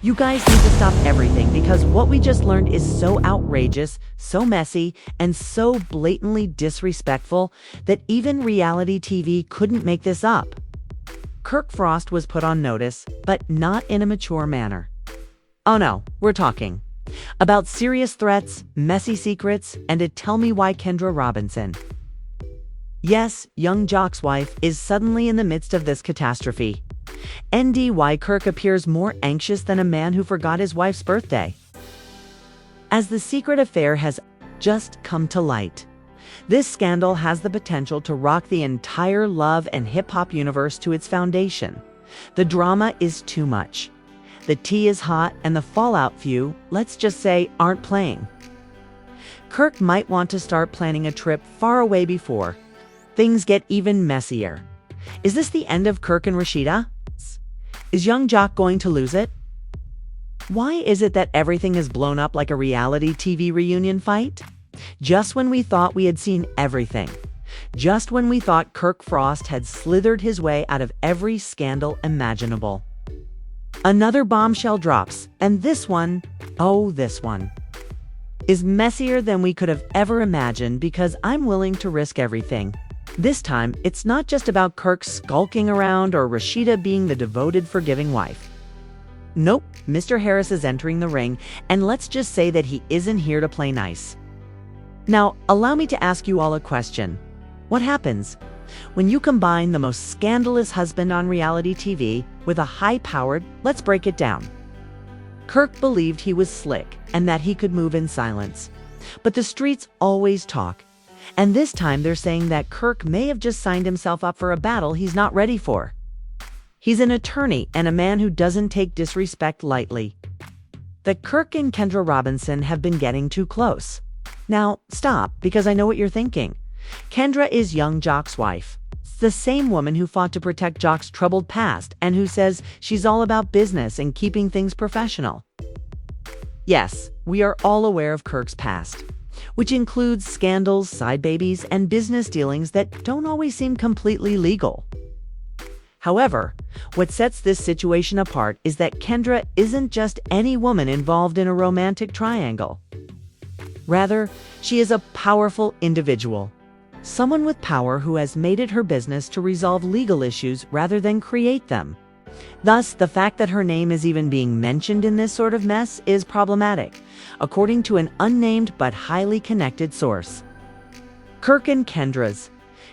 You guys need to stop everything because what we just learned is so outrageous, so messy, and so blatantly disrespectful that even reality TV couldn't make this up. Kirk Frost was put on notice, but not in a mature manner. Oh no, we're talking about serious threats, messy secrets, and a tell me why Kendra Robinson. Yes, young Jock's wife is suddenly in the midst of this catastrophe. ND, Kirk appears more anxious than a man who forgot his wife's birthday. As the secret affair has just come to light, this scandal has the potential to rock the entire love and hip-hop universe to its foundation. The drama is too much. The tea is hot and the fallout few, let's just say, aren't playing. Kirk might want to start planning a trip far away before things get even messier. Is this the end of Kirk and Rashida? Is young Jock going to lose it? Why is it that everything is blown up like a reality TV reunion fight? Just when we thought we had seen everything. Just when we thought Kirk Frost had slithered his way out of every scandal imaginable. Another bombshell drops, and this one, oh this one, is messier than we could have ever imagined because I'm willing to risk everything. This time, it's not just about Kirk skulking around or Rashida being the devoted, forgiving wife. Nope, Mr. Harris is entering the ring, and let's just say that he isn't here to play nice. Now, allow me to ask you all a question. What happens when you combine the most scandalous husband on reality TV with a high-powered, let's break it down? Kirk believed he was slick and that he could move in silence. But the streets always talk. And this time they're saying that Kirk may have just signed himself up for a battle he's not ready for. He's an attorney and a man who doesn't take disrespect lightly. That Kirk and Kendra Robinson have been getting too close. Now, stop, because I know what you're thinking. Kendra is young Jock's wife. It's the same woman who fought to protect Jock's troubled past and who says she's all about business and keeping things professional. Yes, we are all aware of Kirk's past, which includes scandals, side babies, and business dealings that don't always seem completely legal. However, what sets this situation apart is that Kendra isn't just any woman involved in a romantic triangle. Rather, she is a powerful individual, someone with power who has made it her business to resolve legal issues rather than create them. Thus, the fact that her name is even being mentioned in this sort of mess is problematic, according to an unnamed but highly connected source. Kirk and Kendra's.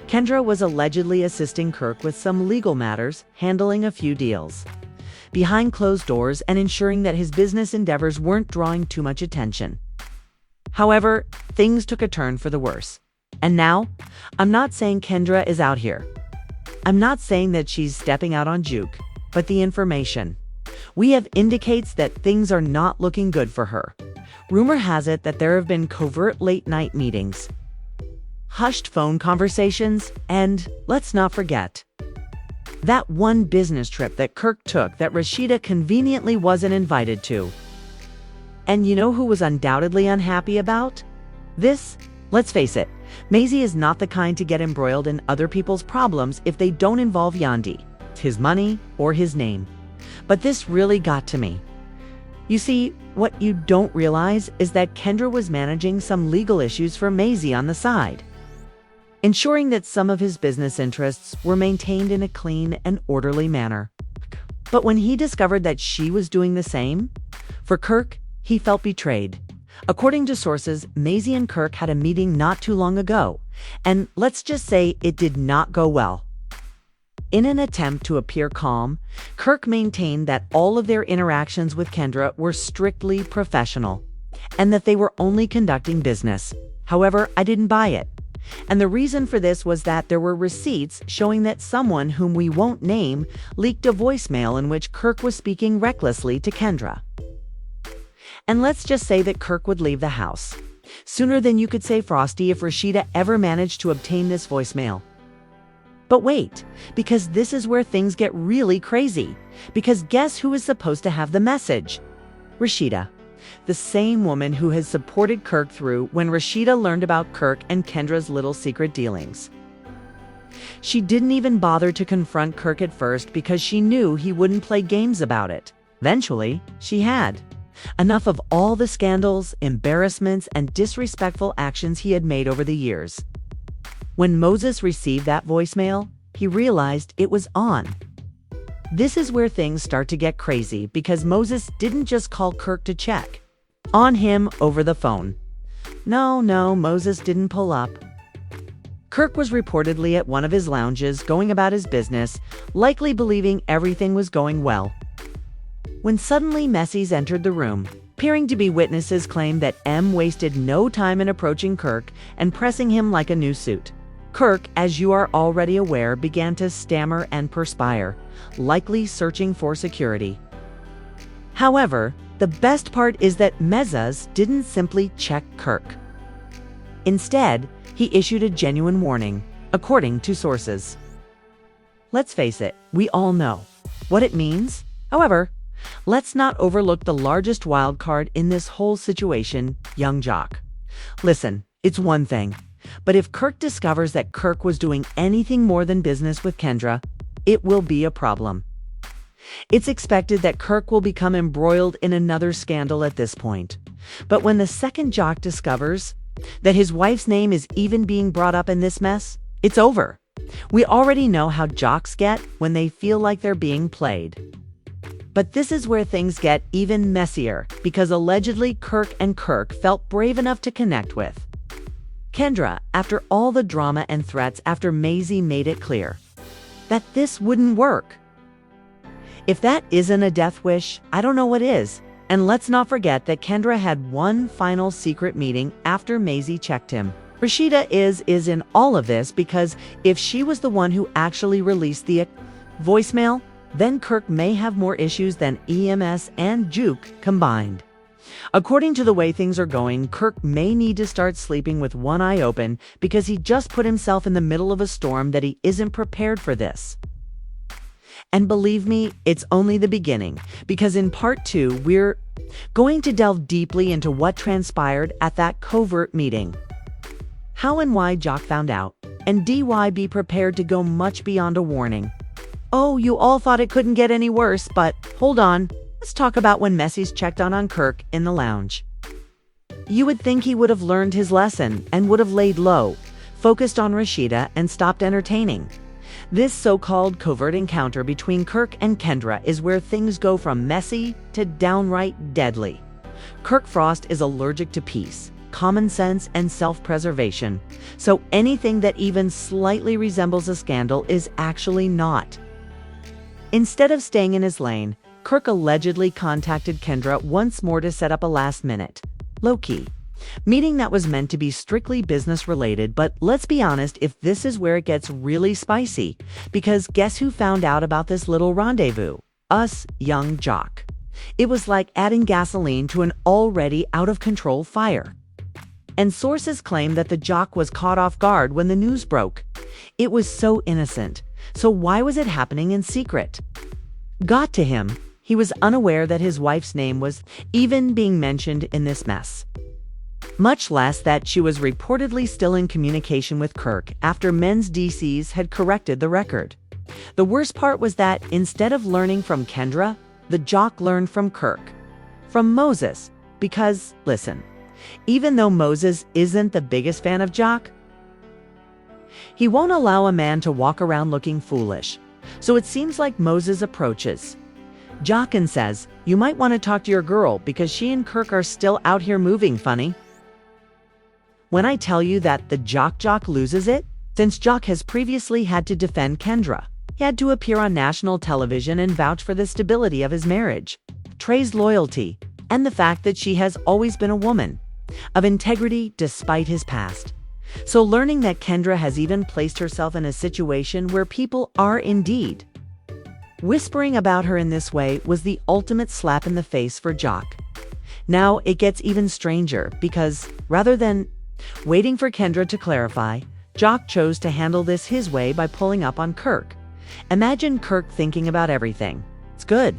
Kendra was allegedly assisting Kirk with some legal matters, handling a few deals behind closed doors and ensuring that his business endeavors weren't drawing too much attention. However, things took a turn for the worse. And now, I'm not saying Kendra is out here. I'm not saying that she's stepping out on Juke, but the information we have indicates that things are not looking good for her. Rumor has it that there have been covert late-night meetings, hushed phone conversations, and, let's not forget, that one business trip that Kirk took that Rashida conveniently wasn't invited to. And you know who was undoubtedly unhappy about this? Let's face it, Maisie is not the kind to get embroiled in other people's problems if they don't involve Yandi, his money, or his name. But this really got to me. You see, what you don't realize is that Kendra was managing some legal issues for Maisie on the side, ensuring that some of his business interests were maintained in a clean and orderly manner. But when he discovered that she was doing the same, for Kirk, he felt betrayed. According to sources, Maisie and Kirk had a meeting not too long ago, and let's just say it did not go well. In an attempt to appear calm, Kirk maintained that all of their interactions with Kendra were strictly professional, and that they were only conducting business. However, I didn't buy it. And the reason for this was that there were receipts showing that someone whom we won't name leaked a voicemail in which Kirk was speaking recklessly to Kendra. And let's just say that Kirk would leave the house sooner than you could say Frosty if Rashida ever managed to obtain this voicemail. But wait, because this is where things get really crazy. Because guess who is supposed to have the message? Rashida, the same woman who has supported Kirk through when Rashida learned about Kirk and Kendra's little secret dealings. She didn't even bother to confront Kirk at first because she knew he wouldn't play games about it. Eventually, she had. Enough of all the scandals, embarrassments, and disrespectful actions he had made over the years. When Moses received that voicemail, he realized it was on. This is where things start to get crazy because Moses didn't just call Kirk to check on him over the phone. No, Moses didn't pull up. Kirk was reportedly at one of his lounges going about his business, likely believing everything was going well. When suddenly Mendeecees entered the room, appearing to be witnesses claimed that M wasted no time in approaching Kirk and pressing him like a new suit. Kirk, as you are already aware, began to stammer and perspire, likely searching for security. However, the best part is that Mendeecees didn't simply check Kirk. Instead, he issued a genuine warning, according to sources. Let's face it, we all know what it means. However, let's not overlook the largest wild card in this whole situation, young Jock. Listen, it's one thing, but if Kirk discovers that Kirk was doing anything more than business with Kendra, it will be a problem. It's expected that Kirk will become embroiled in another scandal at this point. But when the second Jock discovers that his wife's name is even being brought up in this mess, it's over. We already know how Jocks get when they feel like they're being played. But this is where things get even messier, because allegedly Kirk felt brave enough to connect with Kendra after all the drama and threats after Maisie made it clear that this wouldn't work. If that isn't a death wish, I don't know what is. And let's not forget that Kendra had one final secret meeting after Maisie checked him. LHHATL is in all of this because if she was the one who actually released the voicemail, then Kirk may have more issues than EMS and Juke combined. According to the way things are going, Kirk may need to start sleeping with one eye open because he just put himself in the middle of a storm that he isn't prepared for this. And believe me, it's only the beginning, because in part 2, we're going to delve deeply into what transpired at that covert meeting. How and why Jock found out, and why be prepared to go much beyond a warning. Oh, you all thought it couldn't get any worse, but hold on. Let's talk about when Mendeecees checked on Kirk in the lounge. You would think he would have learned his lesson and would have laid low, focused on LHHATL, and stopped entertaining. This so-called covert encounter between Kirk and Kendra is where things go from messy to downright deadly. Kirk Frost is allergic to peace, common sense, and self-preservation, so anything that even slightly resembles a scandal is actually not. Instead of staying in his lane, Kirk allegedly contacted Kendra once more to set up a last-minute, low-key meeting that was meant to be strictly business-related, but let's be honest, if this is where it gets really spicy, because guess who found out about this little rendezvous? Us, young Jock. It was like adding gasoline to an already out-of-control fire. And sources claim that the Jock was caught off guard when the news broke. It was so innocent, so why was it happening in secret? Got to him, he was unaware that his wife's name was even being mentioned in this mess. Much less that she was reportedly still in communication with Kirk after Mendeecees had corrected the record. The worst part was that instead of learning from Kendra, the Jock learned from Kirk. From Moses, because, listen, even though Moses isn't the biggest fan of Jock, he won't allow a man to walk around looking foolish. So it seems like Moses approaches Jock and says, "You might want to talk to your girl because she and Kirk are still out here moving funny." When I tell you that the Jock loses it, since Jock has previously had to defend Kendra, he had to appear on national television and vouch for the stability of his marriage, Trey's loyalty, and the fact that she has always been a woman of integrity despite his past. So learning that Kendra has even placed herself in a situation where people are indeed whispering about her in this way was the ultimate slap in the face for Jock. Now it gets even stranger because rather than waiting for Kendra to clarify, Jock chose to handle this his way by pulling up on Kirk. Imagine Kirk thinking about everything. It's good.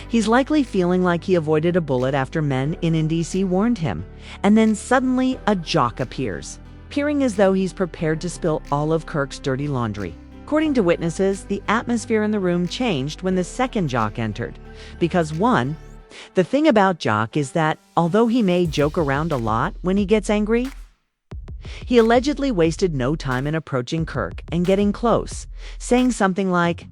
He's likely feeling like he avoided a bullet after men in Mendeecees warned him, and then suddenly a Jock appears, appearing as though he's prepared to spill all of Kirk's dirty laundry. According to witnesses, the atmosphere in the room changed when the second jock entered. Because one, the thing about Jock is that although he may joke around a lot when he gets angry, he allegedly wasted no time in approaching Kirk and getting close, saying something like,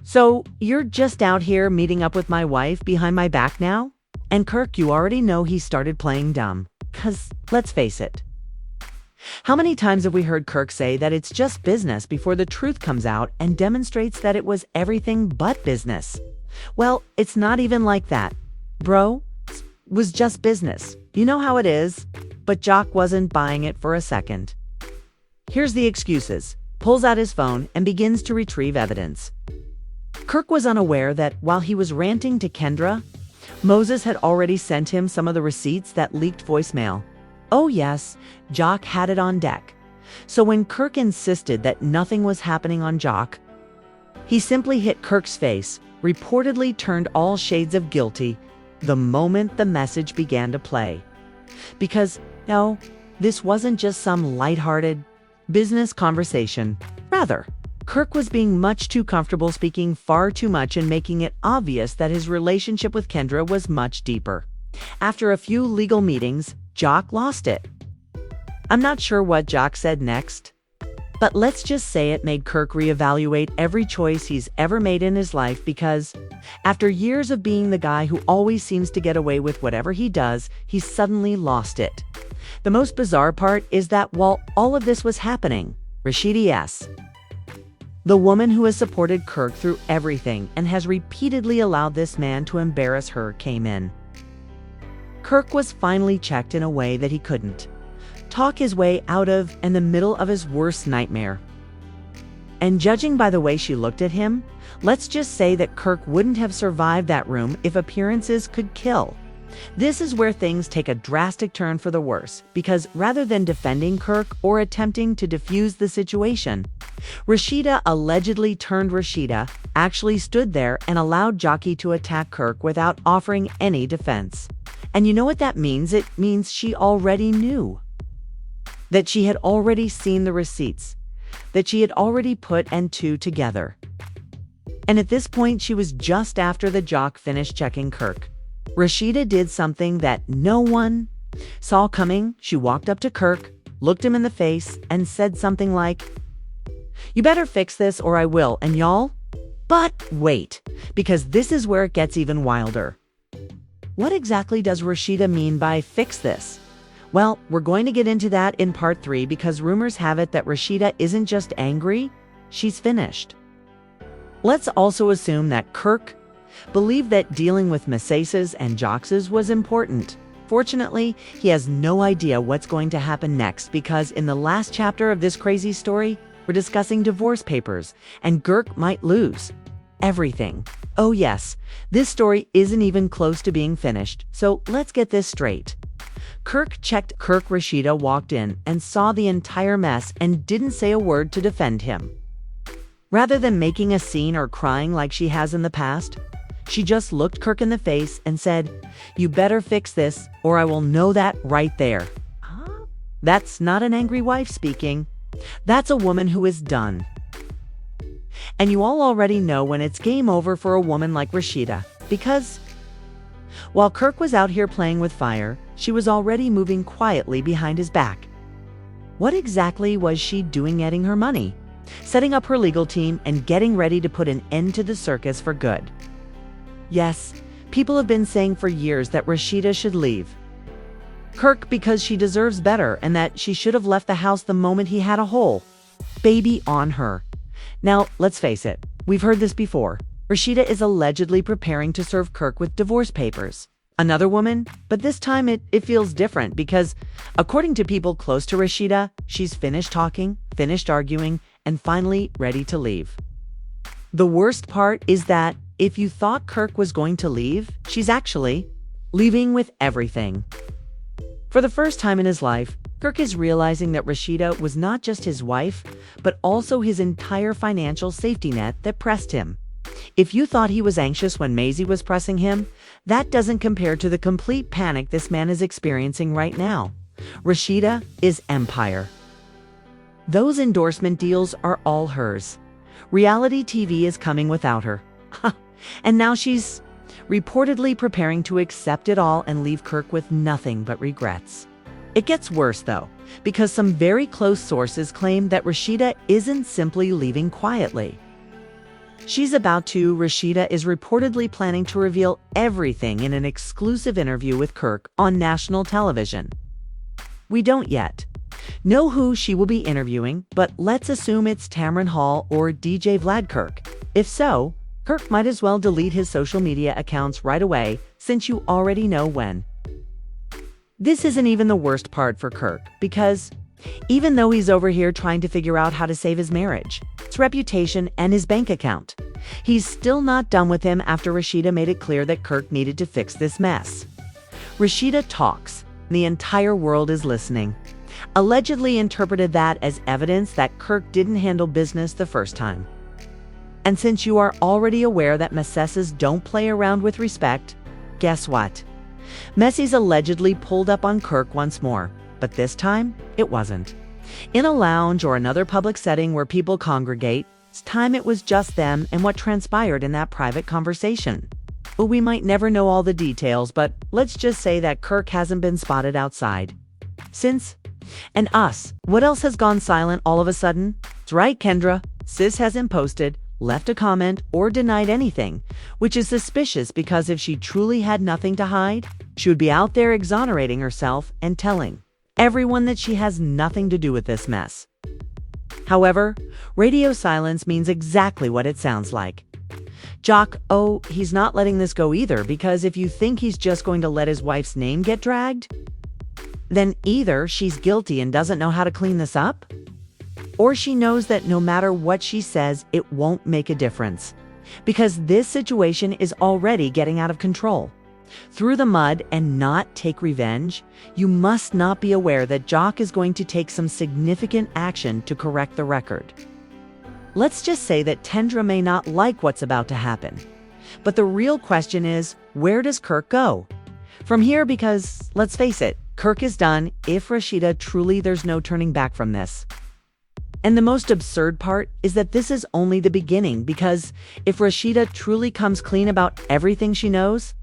"So, you're just out here meeting up with my wife behind my back now?" And Kirk, you already know he started playing dumb. 'Cause, let's face it, how many times have we heard Kirk say that it's just business before the truth comes out and demonstrates that it was everything but business? Well, it's not even like that. Bro, it was just business. You know how it is. But Jock wasn't buying it for a second. Here's the excuses. Pulls out his phone and begins to retrieve evidence. Kirk was unaware that while he was ranting to Kendra, Moses had already sent him some of the receipts that leaked voicemail. Oh yes, Jock had it on deck. So when Kirk insisted that nothing was happening on Jock, he simply hit Kirk's face, reportedly turned all shades of guilty the moment the message began to play. Because, no, this wasn't just some lighthearted business conversation. Rather, Kirk was being much too comfortable speaking far too much and making it obvious that his relationship with Kendra was much deeper. After a few legal meetings, Jock lost it. I'm not sure what Jock said next, but let's just say it made Kirk reevaluate every choice he's ever made in his life because, after years of being the guy who always seems to get away with whatever he does, he suddenly lost it. The most bizarre part is that while all of this was happening, Rashida S., the woman who has supported Kirk through everything and has repeatedly allowed this man to embarrass her, came in. Kirk was finally checked in a way that he couldn't talk his way out of in the middle of his worst nightmare. And judging by the way she looked at him, let's just say that Kirk wouldn't have survived that room if appearances could kill. This is where things take a drastic turn for the worse, because rather than defending Kirk or attempting to defuse the situation, Rashida allegedly turned Rashida, actually stood there and allowed Jockey to attack Kirk without offering any defense. And you know what that means? It means she already knew. That she had already seen the receipts. That she had already put and two together. And at this point, she was just after the Jock finished checking Kirk. Rashida did something that no one saw coming. She walked up to Kirk, looked him in the face, and said something like, "You better fix this or I will, and y'all." But wait, because this is where it gets even wilder. What exactly does Rashida mean by fix this? Well, we're going to get into that in part 3 because rumors have it that Rashida isn't just angry, she's finished. Let's also assume that Kirk believed that dealing with Mendeecees and Jockses was important. Fortunately, he has no idea what's going to happen next because in the last chapter of this crazy story, we're discussing divorce papers and Kirk might lose everything. Oh yes, this story isn't even close to being finished, so let's get this straight. Kirk checked. Rashida walked in and saw the entire mess and didn't say a word to defend him. Rather than making a scene or crying like she has in the past, she just looked Kirk in the face and said, "You better fix this or I will know that right there." Huh? That's not an angry wife speaking. That's a woman who is done. And you all already know when it's game over for a woman like Rashida, because while Kirk was out here playing with fire, she was already moving quietly behind his back. What exactly was she doing getting her money? Setting up her legal team and getting ready to put an end to the circus for good. Yes, people have been saying for years that Rashida should leave Kirk because she deserves better and that she should have left the house the moment he had a whole baby on her. Now, let's face it, we've heard this before. Rashida is allegedly preparing to serve Kirk with divorce papers. Another woman, but this time it feels different because, according to people close to Rashida, she's finished talking, finished arguing, and finally ready to leave. The worst part is that if you thought Kirk was going to leave, she's actually leaving with everything. For the first time in his life, Kirk is realizing that Rashida was not just his wife, but also his entire financial safety net that pressed him. If you thought he was anxious when Maisie was pressing him, that doesn't compare to the complete panic this man is experiencing right now. Rashida is empire. Those endorsement deals are all hers. Reality TV is coming without her. And now she's reportedly preparing to accept it all and leave Kirk with nothing but regrets. It gets worse, though, because some very close sources claim that Rashida isn't simply leaving quietly. Rashida is reportedly planning to reveal everything in an exclusive interview with Kirk on national television. We don't yet know who she will be interviewing, but let's assume it's Tamron Hall or DJ Vlad Kirk. If so, Kirk might as well delete his social media accounts right away, since you already know when. This isn't even the worst part for Kirk, because even though he's over here trying to figure out how to save his marriage, his reputation, and his bank account, he's still not done with him after Rashida made it clear that Kirk needed to fix this mess. Rashida talks. The entire world is listening. Allegedly interpreted that as evidence that Kirk didn't handle business the first time. And since you are already aware that Mendeecees don't play around with respect, guess what? Mendeecees allegedly pulled up on Kirk once more, but this time, it wasn't. In a lounge or another public setting where people congregate, this time it was just them and what transpired in that private conversation. Well, we might never know all the details, but let's just say that Kirk hasn't been spotted outside. And us, what else has gone silent all of a sudden? That's right, Kendra. Sis hasn't posted, left a comment, or denied anything, which is suspicious because if she truly had nothing to hide, she would be out there exonerating herself and telling everyone that she has nothing to do with this mess. However, radio silence means exactly what it sounds like. Jock, he's not letting this go either, because if you think he's just going to let his wife's name get dragged, then either she's guilty and doesn't know how to clean this up, or she knows that no matter what she says, it won't make a difference, because this situation is already getting out of control. Through the mud and not take revenge, you must not be aware that Jock is going to take some significant action to correct the record. Let's just say that Kendra may not like what's about to happen. But the real question is, where does Kirk go from here? Because, let's face it, Kirk is done if Rashida truly there's no turning back from this. And the most absurd part is that this is only the beginning, because if Rashida truly comes clean about everything she knows,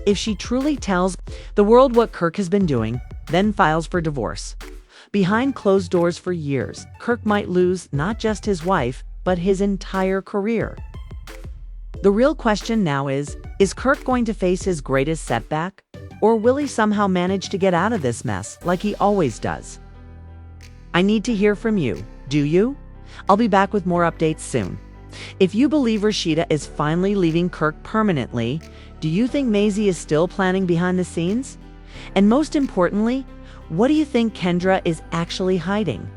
if she truly tells the world what Kirk has been doing, then files for divorce, behind closed doors for years, Kirk might lose not just his wife, but his entire career. The real question now is Kirk going to face his greatest setback? Or will he somehow manage to get out of this mess like he always does? I need to hear from you. Do you? I'll be back with more updates soon. If you believe Rashida is finally leaving Kirk permanently, do you think Maisie is still planning behind the scenes? And most importantly, what do you think Kendra is actually hiding?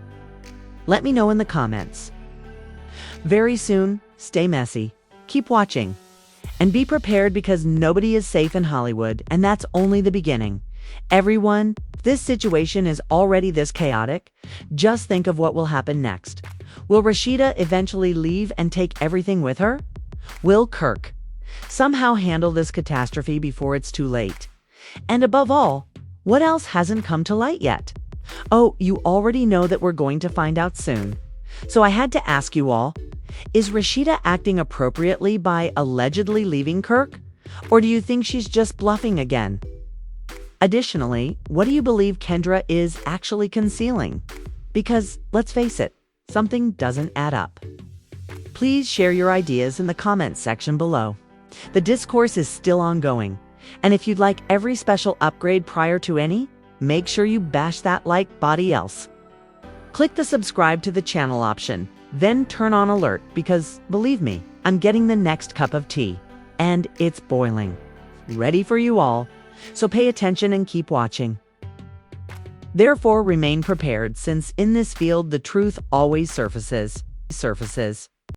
Let me know in the comments. Very soon, stay messy, keep watching, and be prepared, because nobody is safe in Hollywood, and that's only the beginning. Everyone, this situation is already this chaotic. Just think of what will happen next. Will Rashida eventually leave and take everything with her? Will Kirk somehow handle this catastrophe before it's too late? And above all, what else hasn't come to light yet? You already know that we're going to find out soon. So I had to ask you all, is Rashida acting appropriately by allegedly leaving Kirk? Or do you think she's just bluffing again? Additionally, what do you believe Kendra is actually concealing? Because, let's face it, something doesn't add up. Please share your ideas in the comments section below. The discourse is still ongoing, and if you'd like every special upgrade prior to any, make sure you bash that like body else. Click the subscribe to the channel option, then turn on alert, because, believe me, I'm getting the next cup of tea, and it's boiling. Ready for you all, so pay attention and keep watching. Therefore, remain prepared, since in this field the truth always surfaces.